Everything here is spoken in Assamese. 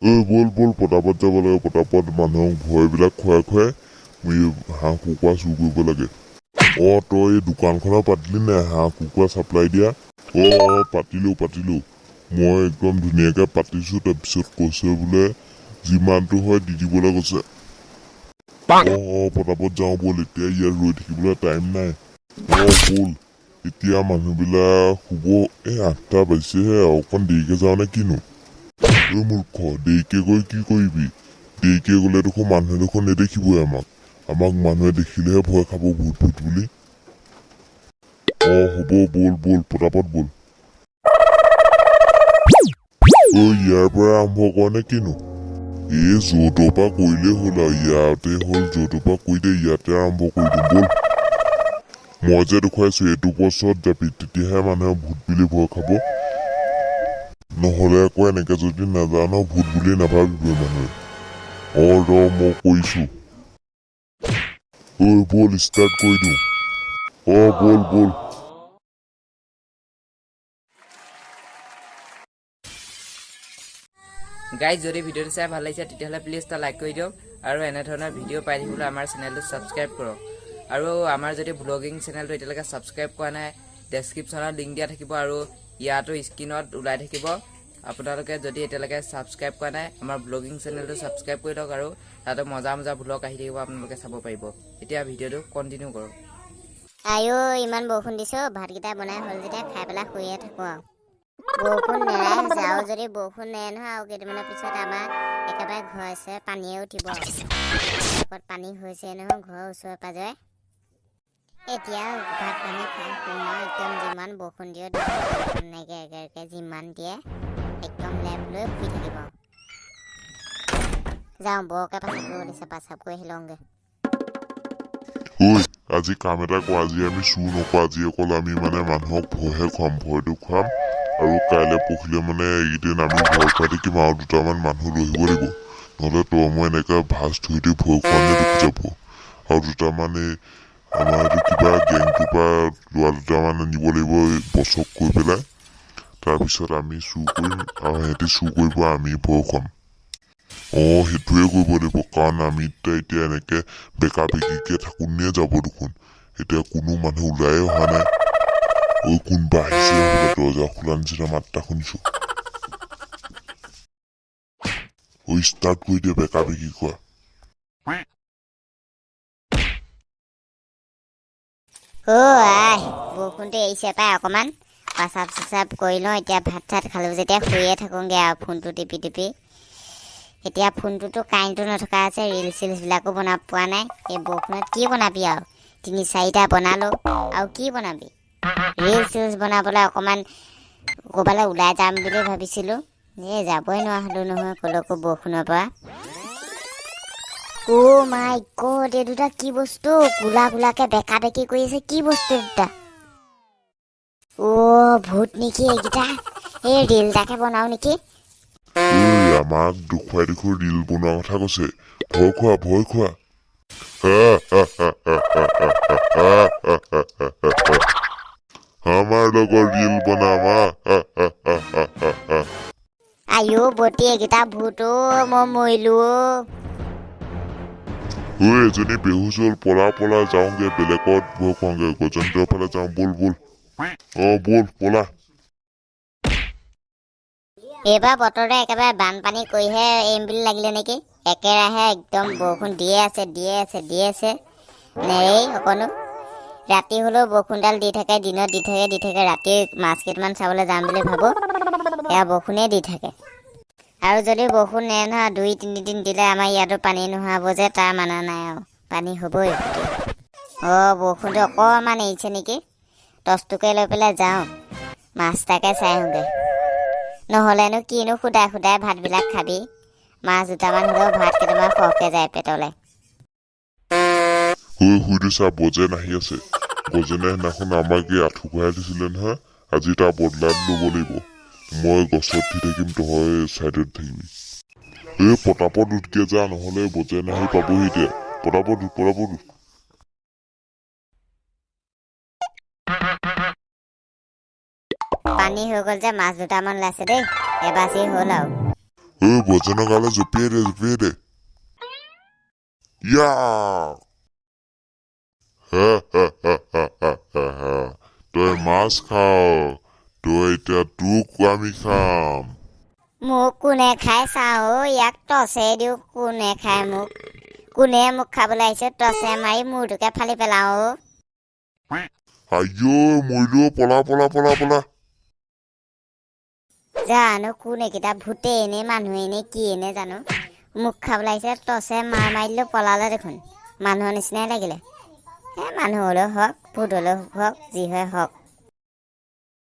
বল বল পটাপট যাব লাগে পটাপট মানুহক ভয়বিলাক খুৱাই খুৱাই হাঁহ কুকুৰা চুৰ কৰিব লাগে তই এই দোকানখনৰ পাতিলি নাই হাঁহ কুকুৰা চাপ্লাই দিয়া পাতিলো মই একদম ধুনীয়াকে পাতিছো তাৰপিছত কৈছে বোলে যিমানটো হয় দি দিবলৈ কৈছে পটাপট যাওঁ বল এতিয়া ইয়াত ৰৈ থাকিবলৈ টাইম নাই বল এতিয়া মানুহবিলাক শুব 8টা বাজিছেহে অকণ দেৰিকে যাওঁ নে কিনো মূৰ্খ দেৰিকে গৈ কি কৰিবি দেৰিকে গ'লে দেখোন মানুহে দেখোন নেদেখিবই আমাক মানুহে দেখিলেহে ভয় খাব ভূত বুলি হ'ব বল পটাপট বল ইয়াৰ পৰা আৰম্ভ কৰ নে কিনো য'তৰ পৰা কৰিলেই হ'ল আৰু ইয়াতে হ'ল য'তৰ পৰা কৰি দে ইয়াতে আৰম্ভ কৰি দিম বল মই যে দেখুৱাইছো এইটো পথত যাবি তেতিয়াহে মানুহে ভূত বুলি ভয় খাব নহলে আকৌ এনেকে যদি নাজান ভূত বুলি নাভাবিবই মানুহে মই কৈছো বল ষ্টাৰ্ট কৰি দিওঁ বল গাইজ যদি ভিডিঅ'টো চাই ভাল লাগিছে তেতিয়াহ'লে প্লিজ এটা লাইক কৰি দিয়ক আৰু এনেধৰণৰ ভিডিঅ' পাই থাকিবলৈ আমাৰ চেনেলটো ছাবস্ক্ৰাইব কৰক আৰু আমাৰ যদি ব্লগিং চেনেলটো এতিয়ালৈকে ছাবস্ক্ৰাইব কৰা নাই ডেছক্ৰিপশ্যনত লিংক দিয়া থাকিব আৰু ইয়াতো স্ক্ৰীনত ওলাই থাকিব আপোনালোকে যদি এতিয়ালৈকে ছাবস্ক্ৰাইব কৰা নাই আমাৰ ব্লগিং চেনেলটো ছাবস্ক্ৰাইব কৰি লওক আৰু তাতে মজা ব্লগ আহি থাকিব আপোনালোকে চাব পাৰিব এতিয়া ভিডিঅ'টো কণ্টিনিউ কৰক ইমান বৰষুণ দিছে ভাতকেইটা বনাই হ'ল যেতিয়া খাই পেলাই শুয়ে থাকোঁ আৰু বৰষুণ নেৰাই হৈছে আৰু যদি বৰষুণ নেৰে নহয় আৰু কেইদিনমানৰ পিছত আমাৰ একেবাৰে ঘৰ আছে পানীয়ে উঠিব পানী হৈছে নহয় ঘৰৰ ওচৰে পাজৰে এতিয়া ভাত পানী খাই শুম আৰু একদম যিমান বৰষুণ দিয়ে একেকে যিমান দিয়ে একদম লেপ লৈ শুই থাকিব যাওঁ বৰকে পাচাব কৰি আহি লওঁগে আজি কাম এটা কৰ আজি আমি চুৰ নকৰোঁ আজি অকল আমি মানুহক ভয়হে খুৱাম ভয়টো খুৱাম আৰু কাইলৈ পৰহিলে এইকেইদিন আমি ভয় খুৱাই থাকিম আৰু দুটামান মানুহ লৈ আহিব লাগিব নহ'লে তই মই এনেকে ভাজ ধুই দি ভয় খোৱালে দেখি যাব আৰু দুটামান আমাৰ এইটো কিবা গেংটোৰ পৰা লোৱা দুটামান নিব লাগিব বচক কৰি পেলাই তাৰপিছত আমি চুৰ কৰিম আৰু সিহঁতি চুৰ কৰিব আমি ভয় খুৱাম সেইটোৱে কৰিব লাগিব কাৰণ আমি এতিয়া এনেকে বেকা বেকিকে থাকোঁতে যাব দেখোন এতিয়া কোনো মানুহ ওলাই অহা নাই কোনোবা আহিছে দৰজা খোলা নিচিনা মাত এটা শুনিছো ষ্টাৰ্ট কৰি দিয়ে বেকা বেকি কোৱা বৰষুণটো এৰিছে পাই অকণমান পাচাব চাচাব কৰি লওঁ এতিয়া ভাত চাত খালোঁ যেতিয়া শুয়ে থাকোঁগৈ আৰু ফোনটো টিপি এতিয়া ফোনটোতো কাৰেণ্টটো নথকা আছে ৰিলচ চিলচবিলাকো বনাব পোৱা নাই এই বৰষুণত কি বনাবি আৰু 3-4টা বনালোঁ আৰু কি বনাবি ৰিলচ চিলচ বনাবলৈ অকণমান ক'ৰবালৈ ওলাই যাম বুলি ভাবিছিলোঁ যাবই নোৱাৰা হ'লোঁ নহয় ক'লৈকো বৰষুণৰ পৰা মাই গড এই দুটা কি বস্তু কোলা কোলাকে বেকা বেকি কৰি আছে কি বস্তু দুটা ভূত নেকি এইকেইটা এই ৰিল এটাকে বনাওঁ নেকি আমাক দেখুৱাই ৰিল বনোৱা কথা কৈছে ভয় খোৱা আমাৰ লগত ৰিল বনাম বতি এইকেইটা ভূত মই মৰিলো এজনী বেহুচ হ'ল পলা যাওঁগে বেলেগত ভয় খুৱাওঁগে গজেন্দ্ৰৰ ফালে যাওঁ বল বল পলা এইবাৰ বতৰতে একেবাৰে বানপানী কৰিহে এৰিম বুলি লাগিলে নেকি একেৰাহে একদম বৰষুণ দিয়ে আছে নেৰেই অকণো ৰাতি হ'লেও বৰষুণডাল দি থাকে দিনত দি থাকে ৰাতি মাছ কেইটামান চাবলৈ যাম বুলি ভাবোঁ এয়া বৰষুণেই দি থাকে আৰু যদি বৰষুণ নেৰে নহয় 2-3 দিন দিলে আমাৰ ইয়াতো পানী নোহোৱা হ'ব যে তাৰ মানা নাই আৰু পানী হ'বই বৰষুণটো অকণমান এৰিছে নেকি টচটোকে লৈ পেলাই যাওঁ মাছ তাকে চাই আহোঁগৈ নহ'লেনো কিনো সুদাই ভাতবিলাক খাবি মাছ দুটামান হ'লেও ভাত কেইটামান সৰহকৈ যায় পেটলৈ শুই চা বজেন আহি আছে বজেনে সেইদিনাখন আমাক আঁঠু কঢ়াই দিছিলে নহয় আজি তাৰ বদলা ল'ব লাগিব মই গছত উঠি থাকিম তই চাইডত থাকিবি পটাপট উঠকে যা নহ'লে বজেন আহি পাবহি এতিয়া পটাপট উঠ পানী হৈ গ'ল যে মাছ দুটামান ওলাইছে দেই এবাচি হ'ল আৰু বজনৰ গালে জঁপিয়াই দে ইয়া তই মাছ খাও তই এতিয়া তোক আমি খাম মোক কোনে খাই চাওঁ অ ইয়াক টচে দিওঁ কোনে খাই মোক কোনে মোক খাবলৈ আহিছে টচে মাৰি মূৰটোকে ফালি পেলাওঁ অ আইঅ মৰিলো পলা জানো কোন এইকেইটা ভূতে এনে মানুহে এনে কি এনে জানো মোক খাবলৈ আহিছে টচে মাৰি দিলোঁ পলালে দেখোন মানুহৰ নিচিনাই লাগিলে মানুহ হ'লেও হওক ভূত হ'লেও হওক যি হয় হওক